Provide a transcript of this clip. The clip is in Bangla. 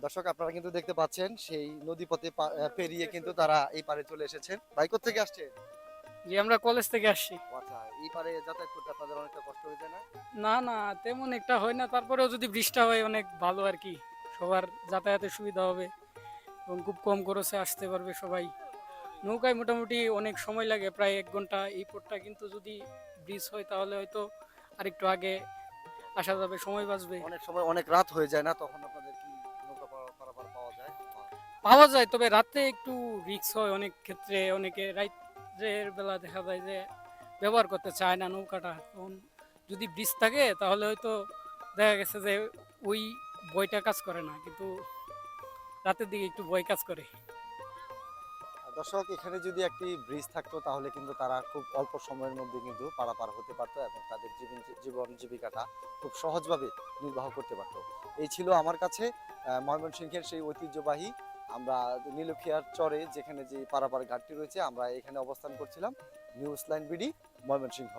দর্শক আপনারা কিন্তু দেখতে পাচ্ছেন সেই নদীপথে পেরিয়ে কিন্তু তারা এই পারে চলে এসেছেন। ভাই কোত্থেকে আসছে? জি, আমরা কলেজ থেকে আসছি। ও আচ্ছা, এই পারে যাতায়াত করতে আপনাদের অনেকটা কষ্ট হয়ে যায় না? না, না, তেমন একটা হয় না। তারপরেও যদি বৃষ্টিটা হয় অনেক ভালো আরকি। সবার যাতায়াতের সুবিধা হবে এবং খুব কম খরচে আসতে পারবে সবাই। নৌকায় মোটামুটি অনেক সময় লাগে, প্রায় ১ ঘন্টা। এই পথটা কিন্তু যদি ব্রিজ হয় তাহলে হয়তো আরেকটু আগে আসা যাবে, সময় বাঁচবে। অনেক সময় অনেক রাত হয়ে যায় না, তখন আপনাদের কি নৌকা পারাপার পাওয়া যায়? পাওয়া যায়, তবে রাতে একটু রিস্ক হয় অনেক ক্ষেত্রে। অনেকে রাইতের বেলা দেখা যায় যে ব্যবহার করতে চায় না নৌকাটা। তখন যদি ব্রিজ থাকে তাহলে হয়তো দেখা গেছে যে ওই ভয়টা কাজ করে না, কিন্তু রাতের দিকে একটু ভয় কাজ করে। দর্শক এখানে যদি একটি ব্রিজ থাকতো তাহলে কিন্তু তারা খুব অল্প সময়ের মধ্যে কিন্তু পারাপার হতে পারতো এবং তাদের জীবন জীবিকাটা খুব সহজভাবে নির্বাহ করতে পারতো। এই ছিল আমার কাছে ময়মনসিংহের সেই ঐতিহ্যবাহী আমরা নীলক্ষিয়ার চরে যেখানে যে পারাপার ঘাটটি রয়েছে আমরা এখানে অবস্থান করছিলাম। News line BD, Mymensingh.